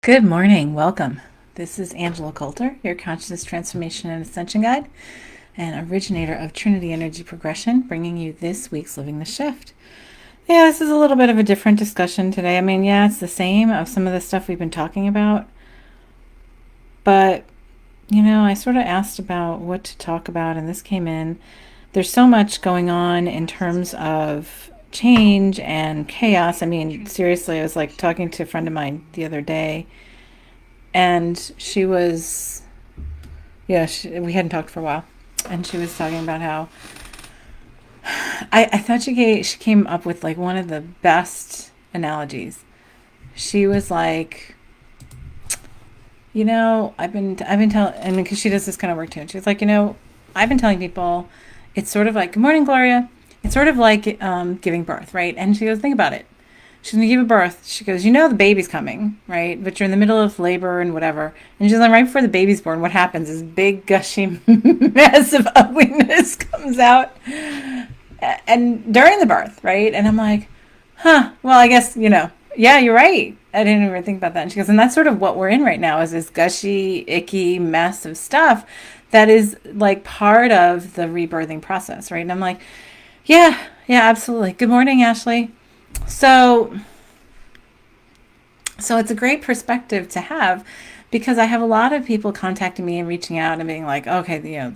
Good morning. Welcome. This is Angela Coulter, your consciousness transformation and ascension guide and originator of Trinity Energy Progression, bringing you this week's Living the Shift. Yeah, this is a little bit of a different discussion today. I mean, yeah, it's the same of some of the stuff we've been talking about, but I sort of asked about what to talk about, and this came in. There's so much going on in terms of change and chaos. I mean, seriously, I was like talking to a friend of mine the other day, and she was, we hadn't talked for a while, and she was talking about how I thought she came up with like one of the best analogies. She was like, I've been telling, and because she does this kind of work too, and she's like, I've been telling people, it's sort of like, good morning, Gloria. It's sort of like giving birth, right? And she goes, think about it. She's going to give birth. She goes, the baby's coming, right? But you're in the middle of labor and whatever. And she's like, right before the baby's born, what happens is big, gushy mess of ugliness comes out. And during the birth, right? And I'm like, well, I guess, yeah, you're right. I didn't even think about that. And she goes, and that's sort of what we're in right now is this gushy, icky mess of stuff that is like part of the rebirthing process, right? And I'm like, yeah, absolutely. Good morning, Ashley. So it's a great perspective to have because I have a lot of people contacting me and reaching out and being like, okay,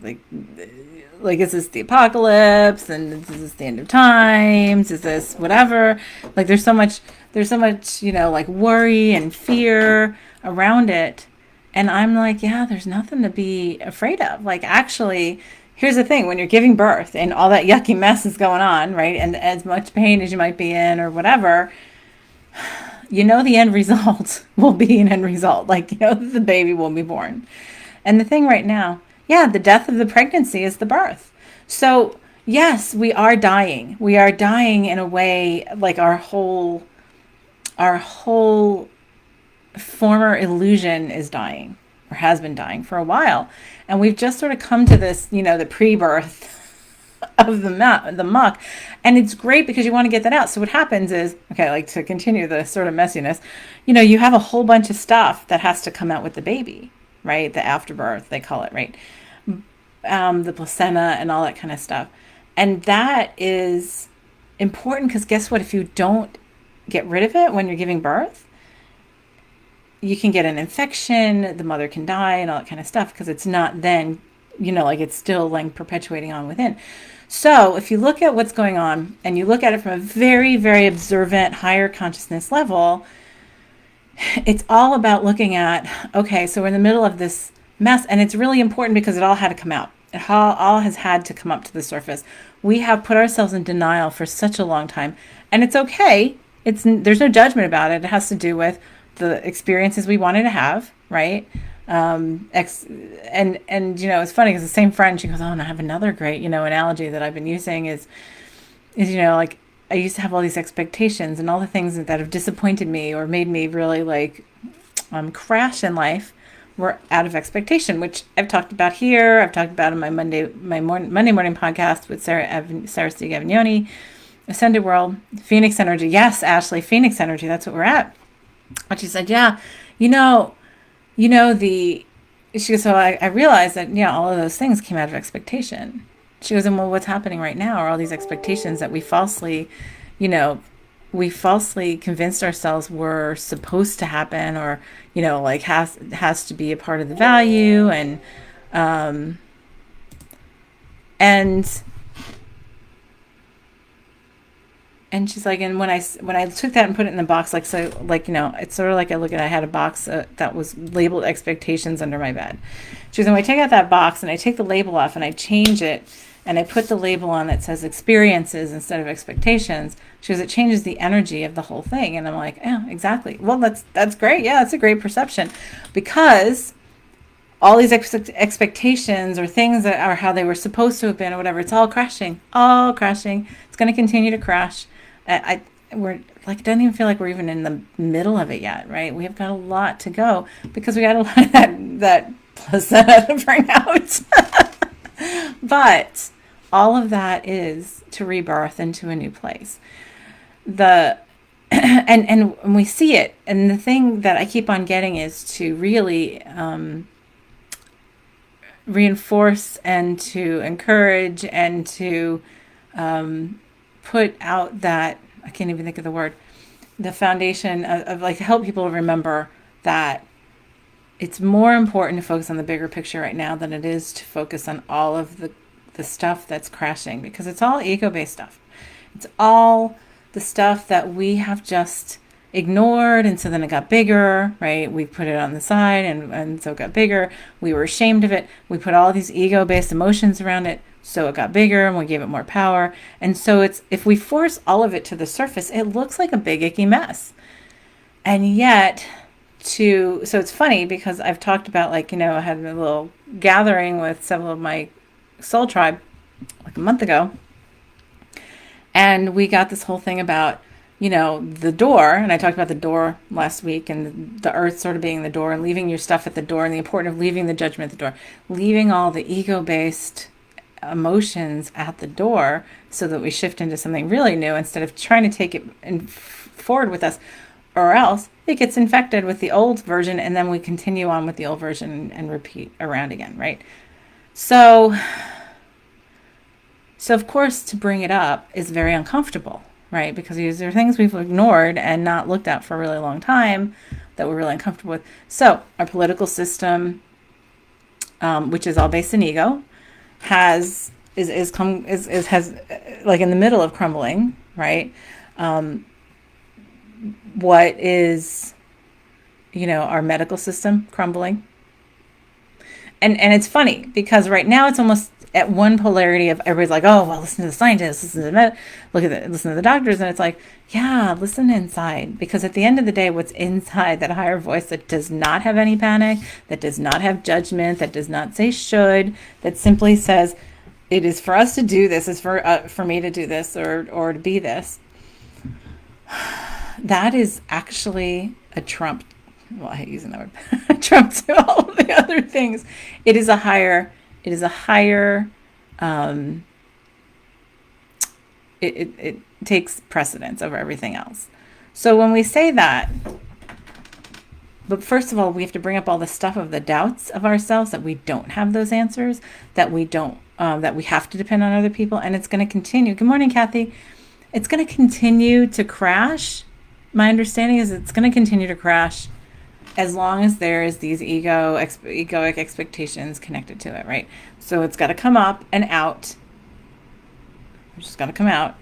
like is this the apocalypse and is this the end of times? Is this whatever? Like there's so much, like worry and fear around it. And I'm like, yeah, there's nothing to be afraid of. Like actually, here's the thing, when you're giving birth and all that yucky mess is going on, right? And as much pain as you might be in or whatever, the end result will be an end result. Like, the baby will be born. And the thing right now, the death of the pregnancy is the birth. So yes, we are dying. We are dying in a way like our whole former illusion is dying or has been dying for a while. And we've just sort of come to this, the pre-birth of the muck. And it's great because you want to get that out. So what happens is, okay, like to continue the sort of messiness, you have a whole bunch of stuff that has to come out with the baby, right? The afterbirth, they call it, right? The placenta and all that kind of stuff. And that is important because guess what? If you don't get rid of it when you're giving birth, you can get an infection, the mother can die and all that kind of stuff because it's not then, like it's still like perpetuating on within. So if you look at what's going on and you look at it from a very, very observant, higher consciousness level, it's all about looking at, okay, so we're in the middle of this mess and it's really important because it all had to come out. It all has had to come up to the surface. We have put ourselves in denial for such a long time and it's okay. There's no judgment about it. It has to do with the experiences we wanted to have, right? And it's funny because the same friend, she goes, oh, and I have another great, analogy that I've been using is, like I used to have all these expectations and all the things that have disappointed me or made me really like crash in life were out of expectation, which I've talked about here. I've talked about in my Monday morning podcast with Sarah C. Gavagnoni, Ascended World, Phoenix Energy. Yes, Ashley, Phoenix Energy. That's what we're at. And she said, yeah, she goes, so I realized that, all of those things came out of expectation. She goes, and well, what's happening right now are all these expectations that we falsely convinced ourselves were supposed to happen or, like has to be a part of the value. And she's like, and when I took that and put it in the box, like, so like, it's sort of like I had a box that was labeled expectations under my bed. She goes, and when I take out that box and I take the label off and I change it and I put the label on that says experiences instead of expectations, she goes, it changes the energy of the whole thing. And I'm like, yeah, exactly. Well, that's great. Yeah, that's a great perception because all these expectations or things that are how they were supposed to have been or whatever, it's all crashing. It's going to continue to crash. We're like, it doesn't even feel like we're even in the middle of it yet, right? We have got a lot to go because we got a lot of that placenta to bring out. But all of that is to rebirth into a new place. and we see it. And the thing that I keep on getting is to really reinforce and to encourage and to put out that, I can't even think of the word, the foundation of like help people remember that it's more important to focus on the bigger picture right now than it is to focus on all of the stuff that's crashing, because it's all ego-based stuff. It's all the stuff that we have just ignored, and so then it got bigger, right? We put it on the side, and so it got bigger. We were ashamed of it. We put all these ego-based emotions around it, so it got bigger, and we gave it more power. And so it's, if we force all of it to the surface, it looks like a big icky mess. And yet, so it's funny because I've talked about, like, I had a little gathering with several of my soul tribe like a month ago, and we got this whole thing about, the door, and I talked about the door last week, and the earth sort of being the door, and leaving your stuff at the door, and the importance of leaving the judgment at the door, leaving all the ego-based emotions at the door, so that we shift into something really new instead of trying to take it forward with us, or else it gets infected with the old version, and then we continue on with the old version and repeat around again, right? So of course, to bring it up is very uncomfortable, right? Because these are things we've ignored and not looked at for a really long time that we're really uncomfortable with. So our political system, which is all based in ego, has like in the middle of crumbling, right? What is, our medical system crumbling? And it's funny because right now it's almost at one polarity of everybody's like, oh, well, listen to the scientists, listen to the doctors. And it's like, yeah, listen inside. Because at the end of the day, what's inside that higher voice that does not have any panic, that does not have judgment, that does not say should, that simply says, it is for us to do this, it's for me to do this or to be this. That is actually a trump. Well, I hate using that word. Trump to all of the other things. It is a higher, it takes precedence over everything else. So when we say that, but first of all, we have to bring up all the stuff of the doubts of ourselves, that we don't have those answers, that we don't, that we have to depend on other people. And it's going to continue. Good morning, Kathy. It's going to continue to crash. My understanding is it's going to continue to crash as long as there is these egoic expectations connected to it, right? So it's got to come up and out. It's just got to come out.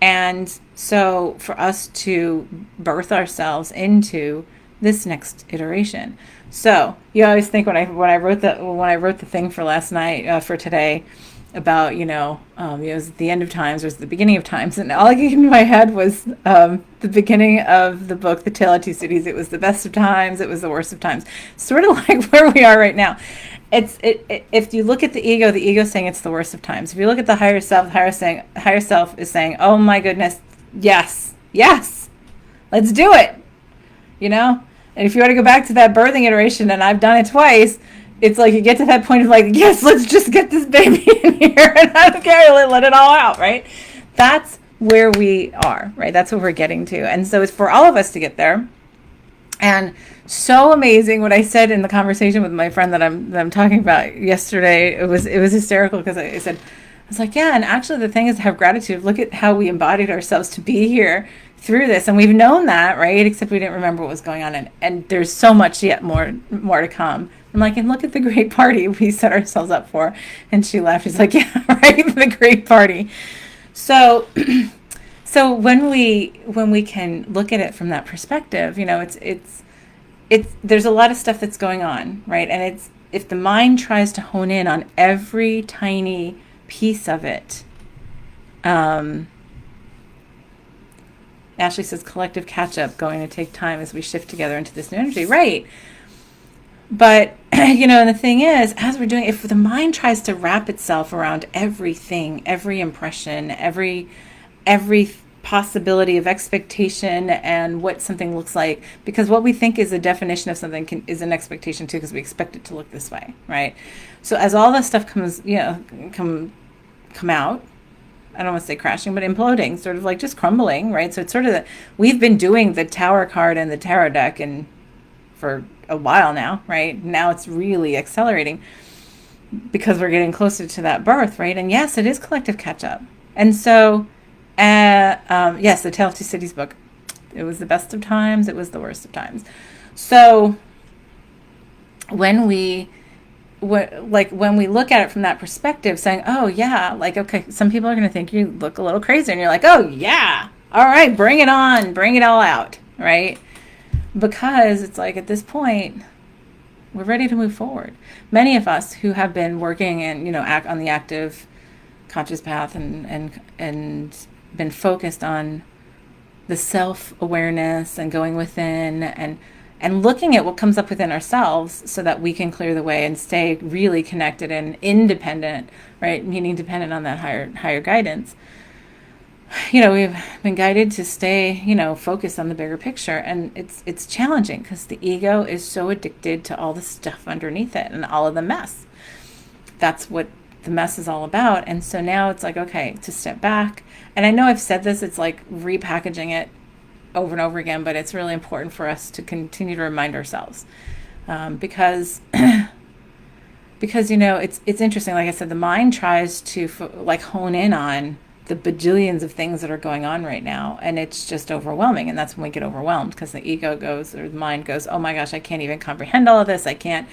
And so for us to birth ourselves into this next iteration. So you always think when I wrote the thing for last night, for today, about, it was the end of times, or it was the beginning of times, and all I could get in my head was the beginning of the book, The Tale of Two Cities. It was the best of times, it was the worst of times. Sort of like where we are right now. If you look at the ego saying it's the worst of times. If you look at the higher self, higher self is saying, oh my goodness, yes, let's do it. And if you want to go back to that birthing iteration, and I've done it twice, it's like you get to that point of like, yes, let's just get this baby in here, and I don't care, let it all out, right? That's where we are, right? That's what we're getting to. And so it's for all of us to get there. And so amazing what I said in the conversation with my friend that I'm talking about yesterday. It was hysterical because I was like, yeah, and actually the thing is to have gratitude. Look at how we embodied ourselves to be here through this, and we've known that, right? Except we didn't remember what was going on, and there's so much yet more to come. I'm like, and look at the great party we set ourselves up for. And she laughed. She's like, yeah, right, the great party. So when we can look at it from that perspective, it's there's a lot of stuff that's going on, right? And it's, if the mind tries to hone in on every tiny piece of it, Ashley says collective catch-up going to take time as we shift together into this new energy. Right. But, and the thing is, as we're doing, if the mind tries to wrap itself around everything, every impression, every possibility of expectation and what something looks like, because what we think is a definition of something is an expectation too, because we expect it to look this way, right? So as all this stuff comes, come out, I don't want to say crashing, but imploding, sort of like just crumbling, right? So it's sort of we've been doing the tower card and the tarot deck and for a while now, right? Now it's really accelerating because we're getting closer to that birth, right? And yes, it is collective catch up. And so, yes, the Tale of Two Cities book, it was the best of times, it was the worst of times. So when we when we look at it from that perspective, saying, oh yeah, like, okay, some people are going to think you look a little crazy, and you're like, oh yeah, all right, bring it on, bring it all out, right? Because it's like, at this point, we're ready to move forward. Many of us who have been working and, act on the active conscious path and been focused on the self-awareness and going within and looking at what comes up within ourselves so that we can clear the way and stay really connected and independent, right? Meaning dependent on that higher guidance. We've been guided to stay, focused on the bigger picture. And it's challenging because the ego is so addicted to all the stuff underneath it and all of the mess. That's what the mess is all about. And so now it's like, okay, to step back. And I know I've said this, it's like repackaging it over and over again, but it's really important for us to continue to remind ourselves. Because it's interesting. Like I said, the mind tries to hone in on the bajillions of things that are going on right now, and it's just overwhelming. And that's when we get overwhelmed, because the ego goes, or the mind goes, oh my gosh, I can't even comprehend all of this. I can't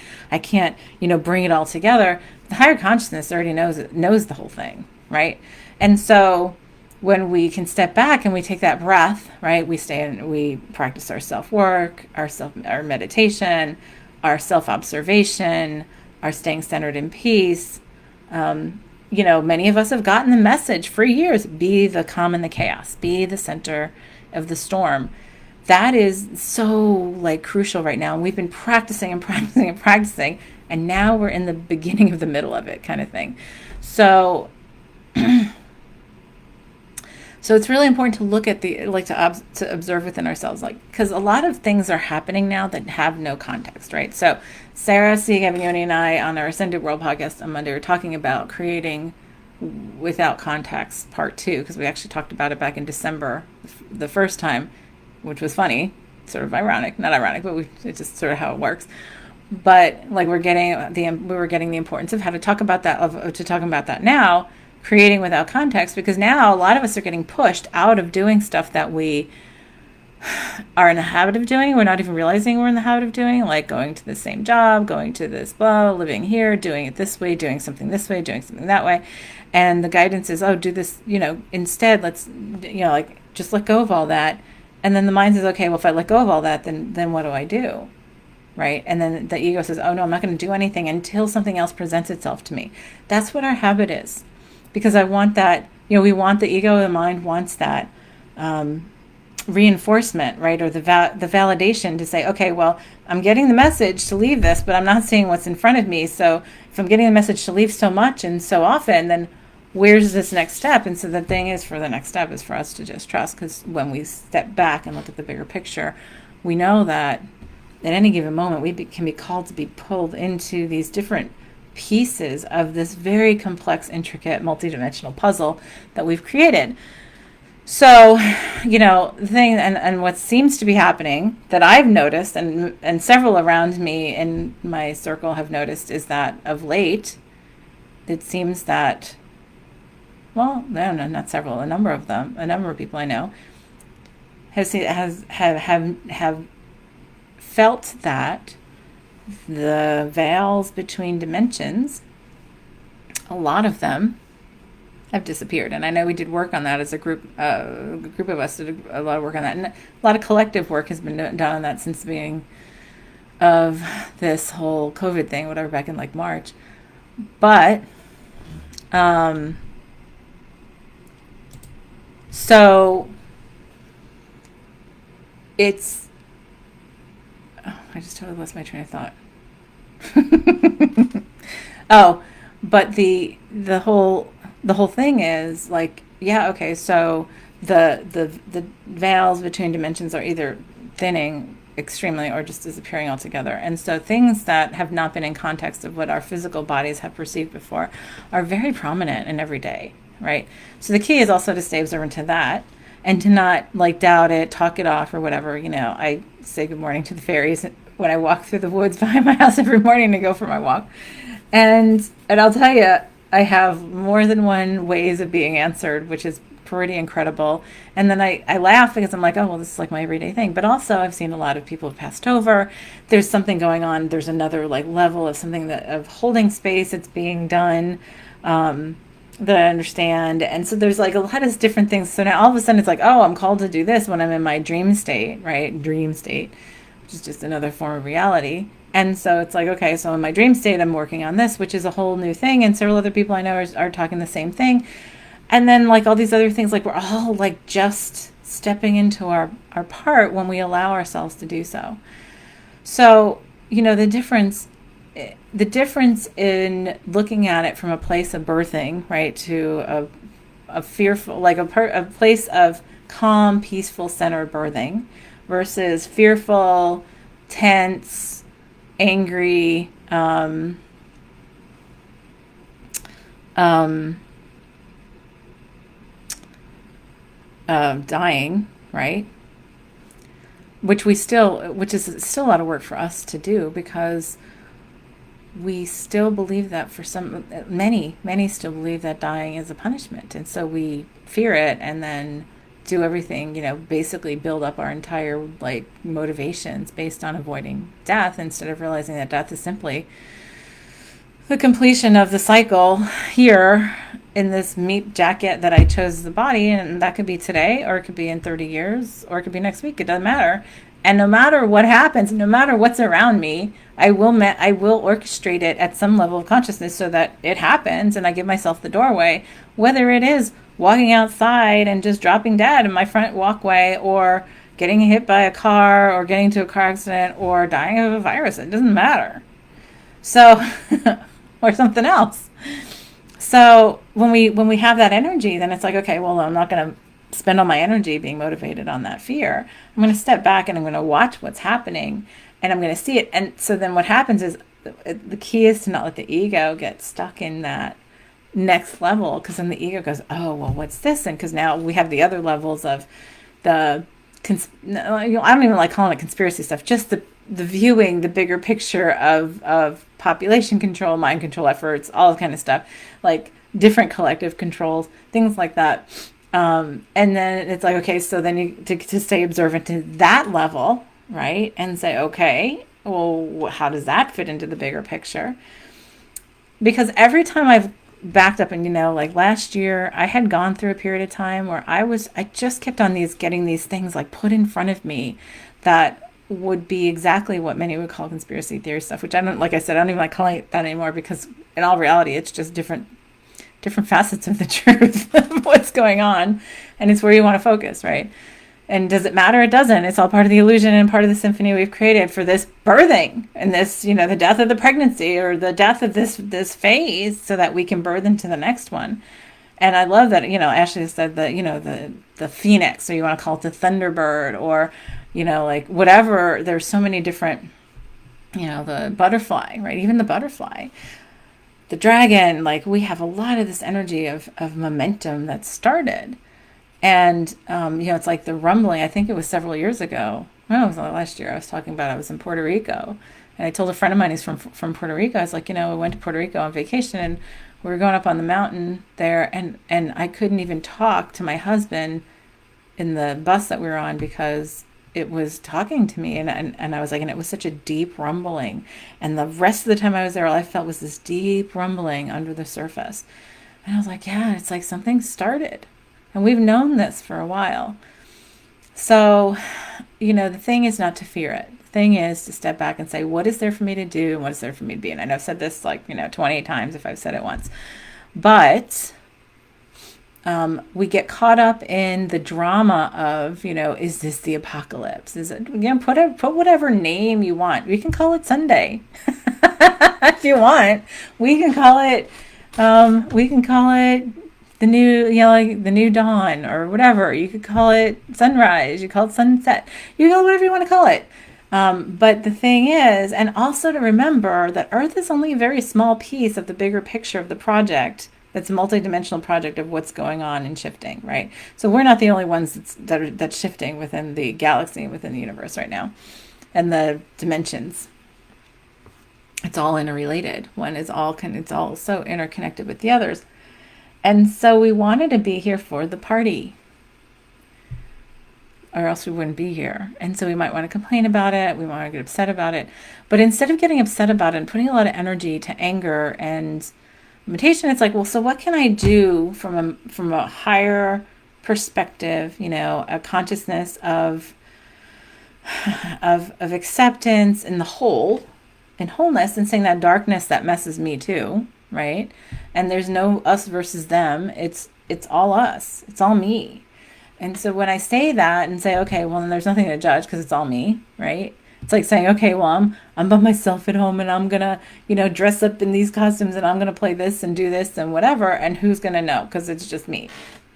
bring it all together. The higher consciousness already knows the whole thing, right? And so when we can step back and we take that breath, right, we practice our self-work, our meditation, our self-observation, our staying centered in peace. Many of us have gotten the message for years: be the calm in the chaos, be the center of the storm. That is so crucial right now. And we've been practicing and practicing and practicing, and now we're in the beginning of the middle of it, kind of thing. So it's really important to look at to observe within ourselves, because a lot of things are happening now that have no context, right? So Sarah C. Gavignoni and I on our Ascended World podcast on Monday were talking about creating without context part 2, because we actually talked about it back in December the first time, which was funny, sort of ironic, not ironic, but it's just sort of how it works. But we were getting the importance of how to talk about that, to talking about that now, creating without context, because now a lot of us are getting pushed out of doing stuff that we are in the habit of doing. We're not even realizing we're in the habit of doing, like going to the same job, going to this living here, doing it this way, doing something this way, doing something that way. And the guidance is, oh, do this, instead, let's, just let go of all that. And then the mind says, okay, well, if I let go of all that, then what do I do? Right? And then the ego says, oh no, I'm not going to do anything until something else presents itself to me. That's what our habit is. Because I want that, we want, the ego, the mind wants that reinforcement, right? Or the validation to say, okay, well, I'm getting the message to leave this, but I'm not seeing what's in front of me. So if I'm getting the message to leave so much and so often, then where's this next step? And so the thing is, for the next step is for us to just trust, because when we step back and look at the bigger picture, we know that at any given moment, we can be called to be pulled into these different pieces of this very complex, intricate, multidimensional puzzle that we've created. So, the thing and what seems to be happening that I've noticed, and several around me in my circle have noticed, is that of late, it seems that, well, no, not several, a number of people I know have felt that the veils between dimensions, a lot of them have disappeared. And I know we did work on that as a group of us did a lot of work on that. And a lot of collective work has been done on that since the beginning of this whole COVID thing, whatever, back in March. But, so it's, I just totally lost my train of thought. Oh, but the whole thing is okay, so the veils between dimensions are either thinning extremely or just disappearing altogether. And so things that have not been in context of what our physical bodies have perceived before are very prominent in every day. right? So the key is also to stay observant to that and to not like doubt it, talk it off or whatever. I say good morning to the fairies when I walk through the woods behind my house every morning to go for my walk. And I'll tell you, I have more than one ways of being answered, which is pretty incredible. And then I laugh because I'm like, oh, well, this is like my everyday thing. But also I've seen a lot of people have passed over. There's something going on. There's another like level of something of holding space that's being done that I understand. And so there's like a lot of different things. So now all of a sudden it's like, oh, I'm called to do this when I'm in my dream state, right? Dream state, which is just another form of reality. And so it's like, okay, so in my dream state, I'm working on this, which is a whole new thing. And several other people I know are talking the same thing. And then like all these other things, like we're all like just stepping into our part when we allow ourselves to do so. So, the difference in looking at it from a place of birthing, right, to a fearful, like a place of calm, peaceful, centered birthing versus fearful, tense, angry, dying, right? Which is still a lot of work for us to do, because we still believe that many still believe that dying is a punishment. And so we fear it and then do everything, basically build up our entire like motivations based on avoiding death, instead of realizing that death is simply the completion of the cycle here in this meat jacket that I chose the body. And that could be today, or it could be in 30 years, or it could be next week. It doesn't matter. And no matter what happens, no matter what's around me, I will orchestrate it at some level of consciousness so that it happens, and I give myself the doorway, whether it is walking outside and just dropping dead in my front walkway, or getting hit by a car, or getting into a car accident, or dying of a virus. It doesn't matter. So, or something else. So when we have that energy, then it's like, okay, well, I'm not going to spend all my energy being motivated on that fear. I'm going to step back and I'm going to watch what's happening, and I'm going to see it. And so then what happens is, the key is to not let the ego get stuck in that next level, because then the ego goes, oh, well, what's this? And because now we have the other levels of I don't even like calling it conspiracy stuff, just the viewing the bigger picture of population control, mind control efforts, all kind of stuff, like different collective controls, things like that. And then it's like, okay, so then you to stay observant to that level, right? And say, okay, well, how does that fit into the bigger picture? Because every time I've backed up, and like last year, I had gone through a period of time where I just kept on getting these things like put in front of me that would be exactly what many would call conspiracy theory stuff, which like I said, I don't even like calling it that anymore, because in all reality, it's just different facets of the truth of what's going on, and it's where you want to focus, right? And does it matter? It doesn't. It's all part of the illusion and part of the symphony we've created for this birthing and this, the death of the pregnancy, or the death of this phase, so that we can birth into the next one. And I love that, Ashley said that, the phoenix, or you want to call it the thunderbird, or, like whatever. There's so many different, the butterfly, right? Even the butterfly, the dragon, like we have a lot of this energy of momentum that started. And, it's like the rumbling. I think it was several years ago. No, it was last year. I was in Puerto Rico, and I told a friend of mine who's from Puerto Rico. I was like, we went to Puerto Rico on vacation, and we were going up on the mountain there, and I couldn't even talk to my husband in the bus that we were on, because it was talking to me, and I was like, and it was such a deep rumbling. And the rest of the time I was there, all I felt was this deep rumbling under the surface. And I was like, yeah, it's like something started. And we've known this for a while. So, the thing is not to fear it. The thing is to step back and say, what is there for me to do? And what is there for me to be? And I know I've said this 28 times if I've said it once. But we get caught up in the drama of, is this the apocalypse? Is it, put whatever name you want. We can call it Sunday if you want. We can call it the new, like the new dawn, or whatever. You could call it sunrise. You call it sunset. You call it whatever you want to call it. But the thing is, and also to remember that Earth is only a very small piece of the bigger picture of the project That's a multidimensional project of what's going on and shifting, right? So we're not the only ones that's shifting within the galaxy, within the universe right now, and the dimensions. It's all interrelated. It's all so interconnected with the others. And so we wanted to be here for the party, or else we wouldn't be here. And so we might want to complain about it. We want to get upset about it. But instead of getting upset about it and putting a lot of energy to anger and limitation, it's like, well, so what can I do from a higher perspective, a consciousness of acceptance in the whole, in wholeness, and saying that darkness that messes me too, right? And there's no us versus them. It's all us. It's all me. And so when I say that and say, okay, well, then there's nothing to judge because it's all me, right? It's like saying, okay, well, I'm by myself at home and I'm going to, dress up in these costumes and I'm going to play this and do this and whatever. And who's going to know? Because it's just me.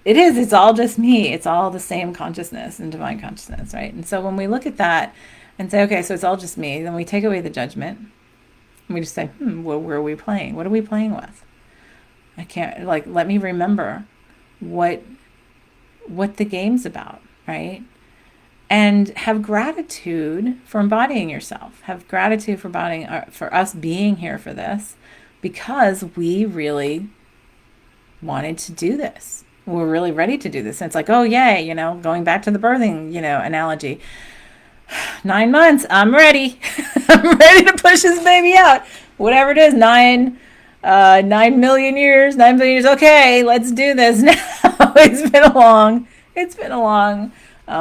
It's all just me. It's all the same consciousness and divine consciousness, right? And so when we look at that and say, okay, so it's all just me, then we take away the judgment. And we just say, well, where are we playing? What are we playing with? I can't, let me remember what the game's about, right? And have gratitude for embodying yourself. Have gratitude for for us being here for this, because we really wanted to do this. We're really ready to do this. And it's like, oh, yay, going back to the birthing, analogy. 9 months, I'm ready. I'm ready to push this baby out. Whatever it is, 9 million years, 9 billion years. Okay, let's do this now. It's been a long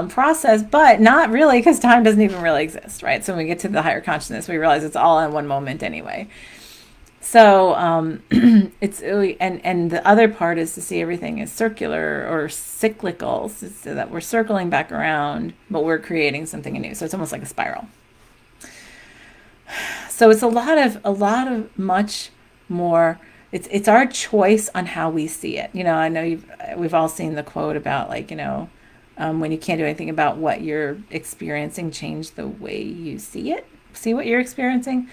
process, but not really, because time doesn't even really exist, right? So when we get to the higher consciousness, we realize it's all in one moment anyway. So it's really, and the other part is to see everything as circular or cyclical, so that we're circling back around, but we're creating something anew. So it's almost like a spiral. So it's a lot of much more. It's our choice on how we see it. I know we've all seen the quote about when you can't do anything about what you're experiencing, change the way you see it. See what you're experiencing.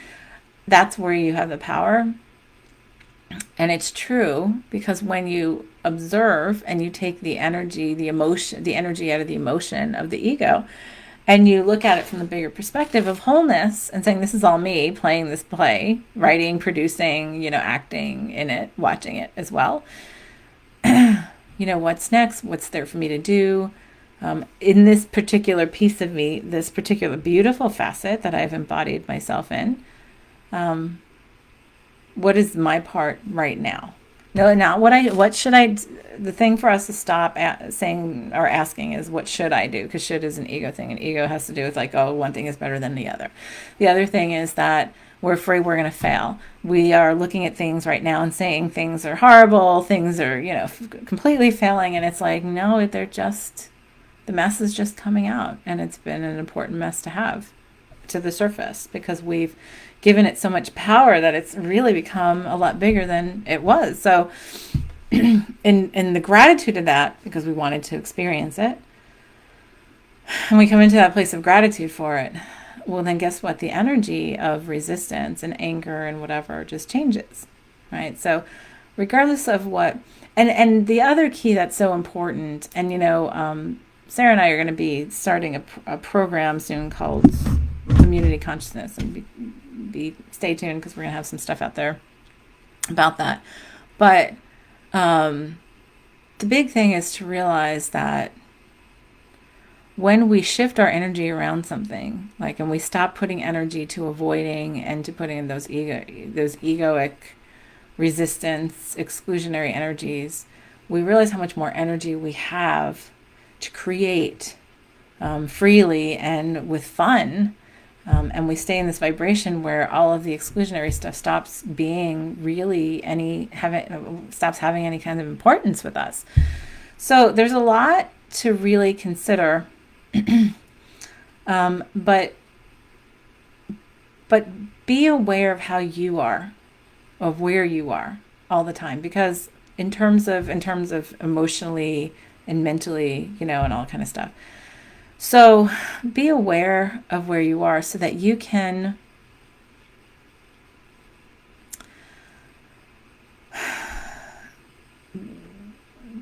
That's where you have the power. And it's true, because when you observe and you take the energy, the energy out of the emotion of the ego, and you look at it from the bigger perspective of wholeness and saying, this is all me playing this play, writing, producing, acting in it, watching it as well. What's next? What's there for me to do? In this particular piece of me, this particular beautiful facet that I've embodied myself in, what is my part right now? No, now what should I, the thing for us to stop saying or asking is, what should I do? Because should is an ego thing, and ego has to do with one thing is better than the other. The other thing is that we're afraid we're going to fail. We are looking at things right now and saying things are horrible, things are, completely failing. And it's like, no, the mess is just coming out. And it's been an important mess to have to the surface, because we've given it so much power that it's really become a lot bigger than it was. So in the gratitude of that, because we wanted to experience it, and we come into that place of gratitude for it, well, then guess what? The energy of resistance and anger and whatever just changes, right? So regardless of what, and the other key that's so important, and Sarah and I are going to be starting a program soon called Community Consciousness, and stay tuned, because we're going to have some stuff out there about that. But the big thing is to realize that when we shift our energy around something, and we stop putting energy to avoiding and to putting in those egoic resistance, exclusionary energies, we realize how much more energy we have to create freely and with fun. And we stay in this vibration where all of the exclusionary stuff stops being really stops having any kind of importance with us. So there's a lot to really consider, but be aware of how you are, of where you are all the time, because in terms of emotionally and mentally, and all kind of stuff. So be aware of where you are so that you can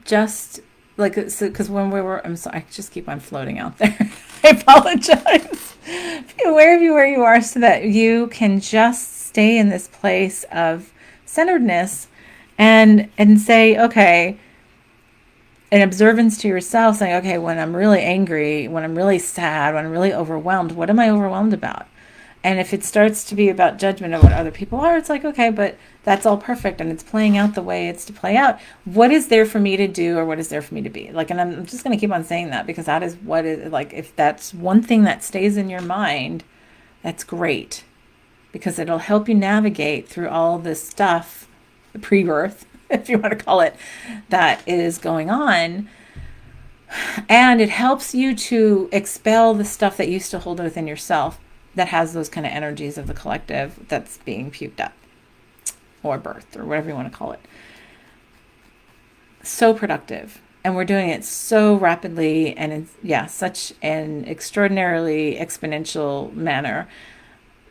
just like, because when we were, I'm sorry, I just keep on floating out there. I apologize. Be aware of you where you are so that you can just stay in this place of centeredness and say, okay, an observance to yourself, saying, okay, when I'm really angry, when I'm really sad, when I'm really overwhelmed, what am I overwhelmed about? And if it starts to be about judgment of what other people are, it's like, okay, but that's all perfect and it's playing out the way it's to play out. What is there for me to do, or what is there for me to be? Like, and I'm just going to keep on saying that, because that is what is, like, if that's one thing that stays in your mind, that's great, because it'll help you navigate through all this stuff, the pre-birth, if you want to call it, that is going on. And it helps you to expel the stuff that you still hold within yourself that has those kind of energies of the collective that's being puked up or birthed or whatever you want to call it. So productive. And we're doing it so rapidly and in such an extraordinarily exponential manner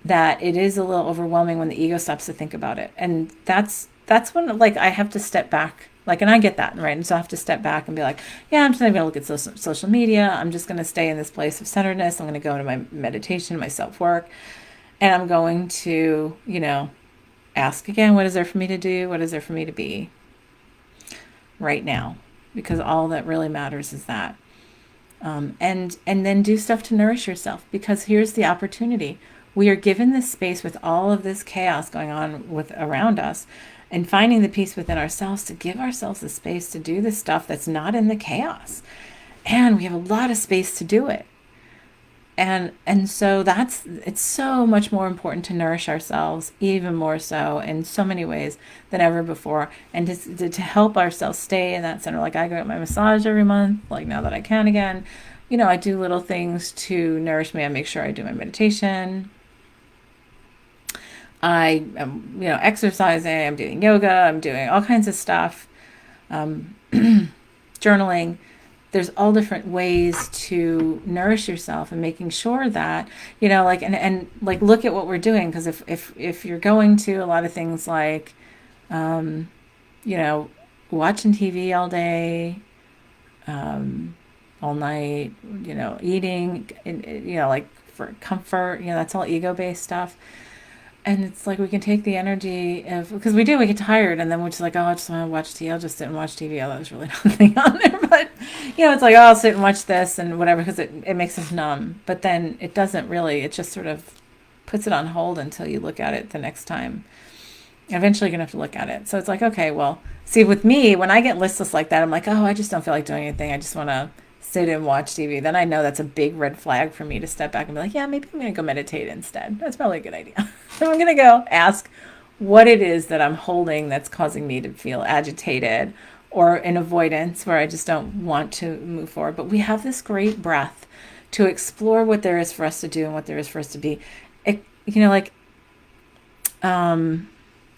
that it is a little overwhelming when the ego stops to think about it. And that's when, like, I have to step back. Like, and I get that, right? And so I have to step back and be like, yeah, I'm just not going to look at social media. I'm just going to stay in this place of centeredness. I'm going to go into my meditation, my self-work. And I'm going to, ask again, what is there for me to do? What is there for me to be right now? Because all that really matters is that. And then do stuff to nourish yourself, because here's the opportunity. We are given this space with all of this chaos going on around us, and finding the peace within ourselves to give ourselves the space to do the stuff that's not in the chaos. And we have a lot of space to do it. And so it's so much more important to nourish ourselves, even more so in so many ways than ever before. And to help ourselves stay in that center. Like, I go get my massage every month, like, now that I can again. I do little things to nourish me. I make sure I do my meditation. I am, exercising, I'm doing yoga, I'm doing all kinds of stuff, journaling. There's all different ways to nourish yourself, and making sure that, like, and like, look at what we're doing. Because if you're going to a lot of things like, watching TV all day, all night, eating, like, for comfort, that's all ego-based stuff. And it's like, we can take the energy of, because we get tired, and then we're just like, oh, I just want to watch TV. I'll just sit and watch TV. Oh, there's really nothing on there. But, it's like, oh, I'll sit and watch this and whatever, because it makes us numb. But then it doesn't really, it just sort of puts it on hold until you look at it the next time. Eventually you're going to have to look at it. So it's like, okay, well, see, with me, when I get listless like that, I'm like, oh, I just don't feel like doing anything. I just want to sit and watch TV. Then I know that's a big red flag for me to step back and be like, yeah, maybe I'm going to go meditate instead. That's probably a good idea. So I'm going to go ask what it is that I'm holding that's causing me to feel agitated or in avoidance, where I just don't want to move forward. But we have this great breath to explore what there is for us to do and what there is for us to be.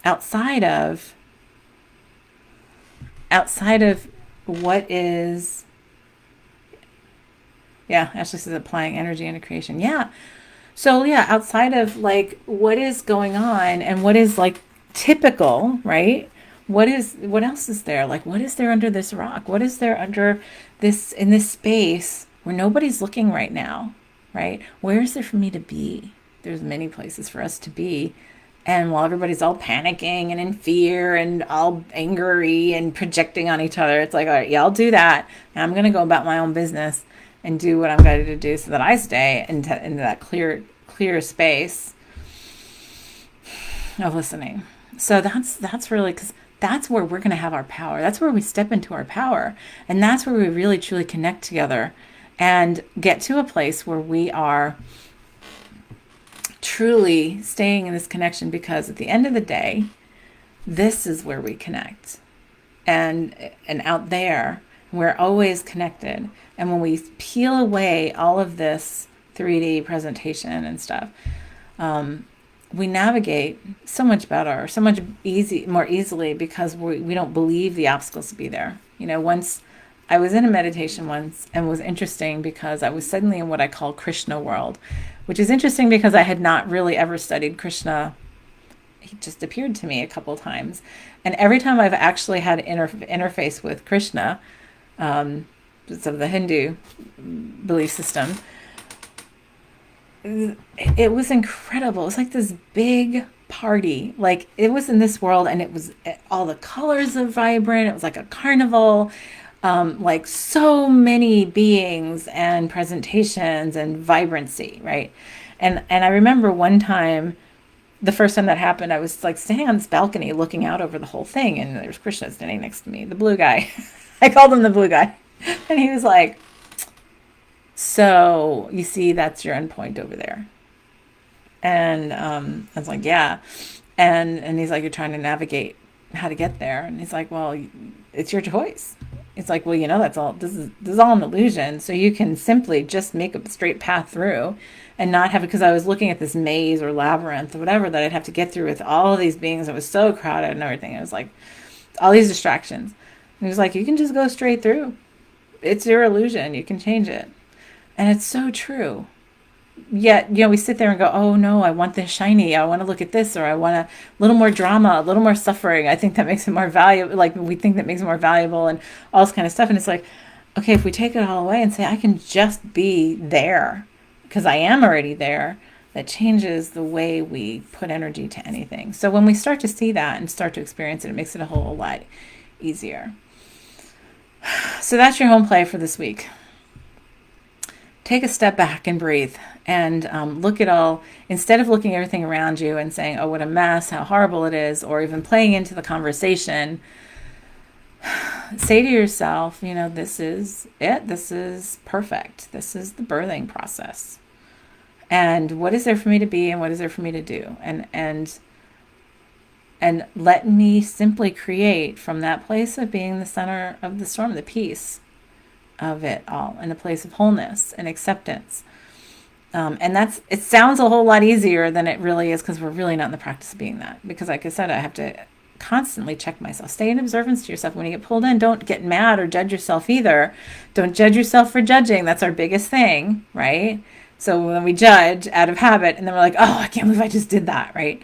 Outside of what is, Ashley says applying energy into creation. Yeah. So outside of, like, what is going on and what is, like, typical, right? What else is there? Like, what is there under this rock? What is there under in this space where nobody's looking right now, right? Where is there for me to be? There's many places for us to be. And while everybody's all panicking and in fear and all angry and projecting on each other, it's like, all right, yeah, I'll do that. And I'm going to go about my own business and do what I'm guided to do, so that I stay into that clear space of listening. So that's really, because that's where we're going to have our power. That's where we step into our power. And that's where we really, truly connect together and get to a place where we are truly staying in this connection, because at the end of the day, this is where we connect. And out there, we're always connected. And when we peel away all of this 3D presentation and stuff, we navigate so much better, so much more easily, because we don't believe the obstacles to be there. Once I was in a meditation once, and it was interesting because I was suddenly in what I call Krishna world, which is interesting because I had not really ever studied Krishna he just appeared to me a couple times. And every time I've actually had interface with Krishna, it's of the Hindu belief system, it was incredible. It was like this big party. Like, it was in this world, and it was all the colors are vibrant. It was like a carnival. Like so many beings and presentations and vibrancy, right? And I remember one time, the first time that happened, I was like standing on this balcony looking out over the whole thing, and there's Krishna standing next to me, the blue guy. I called him the blue guy. And he was like, so you see, that's your endpoint over there. And I was like, yeah. And he's like, you're trying to navigate how to get there. And he's like, well, it's your choice. It's like, well, that's all, this is all an illusion. So you can simply just make a straight path through and not have it. Because I was looking at this maze or labyrinth or whatever that I'd have to get through with all of these beings. It was so crowded and everything. It was like all these distractions. And he was like, you can just go straight through. It's your illusion. You can change it. And it's so true. Yet, we sit there and go, oh no, I want this shiny. I want to look at this, or I want a little more drama, a little more suffering. I think that makes it more valuable. Like, we think that makes it more valuable and all this kind of stuff. And it's like, okay, if we take it all away and say, I can just be there because I am already there, that changes the way we put energy to anything. So when we start to see that and start to experience it, it makes it a whole lot easier. So that's your home play for this week. Take a step back and breathe and look at all, instead of looking at everything around you and saying, oh, what a mess, how horrible it is, or even playing into the conversation, say to yourself, this is it. This is perfect. This is the birthing process. And what is there for me to be, and what is there for me to do? And let me simply create from that place of being the center of the storm, the peace of it all, in a place of wholeness and acceptance. And it sounds a whole lot easier than it really is, because we're really not in the practice of being that. Because like I said, I have to constantly check myself. Stay in observance to yourself. When you get pulled in, don't get mad or judge yourself either. Don't judge yourself for judging. That's our biggest thing, right? So when we judge out of habit, and then we're like, oh, I can't believe I just did that, right?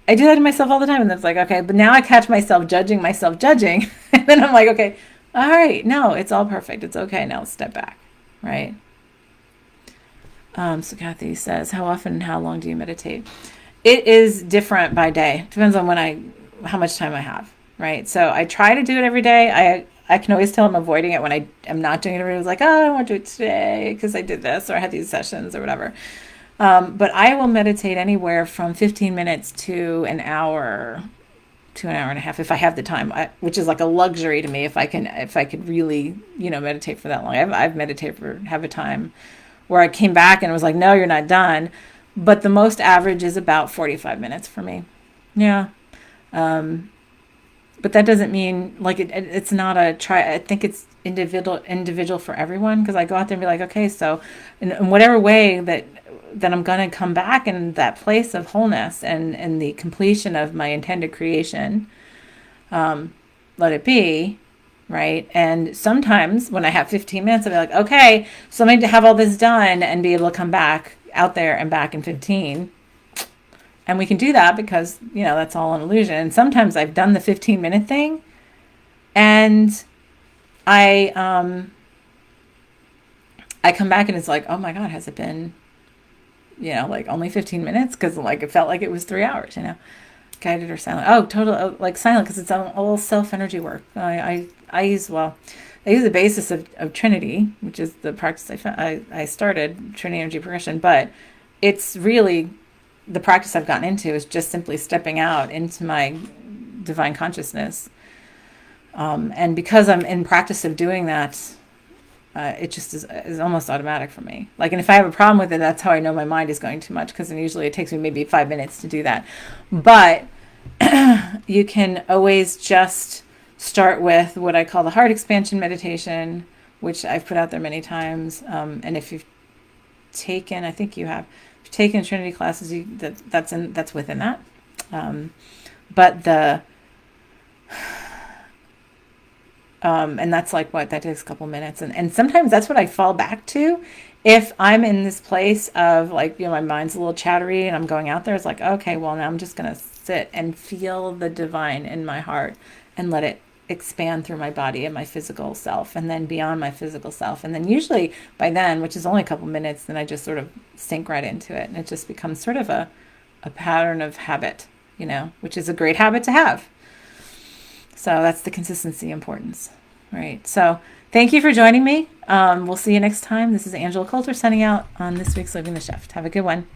I do that to myself all the time. And it's like, okay, but now I catch myself judging. And then I'm like, okay, all right, no, it's all perfect. It's okay. Now let's step back, right? So Kathy says, how often and how long do you meditate? It is different by day. Depends on how much time I have, right? So I try to do it every day. I can always tell I'm avoiding it when I am not doing it. Everybody's like, oh, I want to do it today because I did this, or I had these sessions or whatever. But I will meditate anywhere from 15 minutes to an hour to an hour and a half if I have the time, which is like a luxury to me if I could really, meditate for that long. I've meditated for have a time where I came back and was like, no, you're not done. But the most average is about 45 minutes for me. Yeah. But that doesn't mean like it's not a try. I think it's individual for everyone, because I go out there and be like, okay, so in whatever way that I'm going to come back in that place of wholeness and the completion of my intended creation, let it be, right? And sometimes when I have 15 minutes, I'll be like, okay, so I'm going to have all this done and be able to come back out there and back in 15. And we can do that because, that's all an illusion. And sometimes I've done the 15-minute thing, and I come back and it's like, oh my God, has it been, like only 15 minutes? Because like it felt like it was 3 hours, guided or silent. Oh, total, like silent, because it's all self-energy work. I use the basis of Trinity, which is the practice I started, Trinity Energy Progression, but it's really the practice I've gotten into is just simply stepping out into my divine consciousness. And because I'm in practice of doing that, it just is almost automatic for me. Like, and if I have a problem with it, that's how I know my mind is going too much, because then usually it takes me maybe 5 minutes to do that. But you can always just start with what I call the heart expansion meditation, which I've put out there many times. And if you've taken, I think you have, if you've taken Trinity classes, that's within that. But And that's like what that takes a couple minutes. And sometimes that's what I fall back to. If I'm in this place of like, my mind's a little chattery and I'm going out there, it's like, okay, well, now I'm just going to sit and feel the divine in my heart and let it expand through my body and my physical self and then beyond my physical self. And then usually by then, which is only a couple minutes, then I just sort of sink right into it. And it just becomes sort of a pattern of habit, which is a great habit to have. So that's the consistency importance, right? So thank you for joining me. We'll see you next time. This is Angela Coulter signing out on this week's Living the Shift. Have a good one.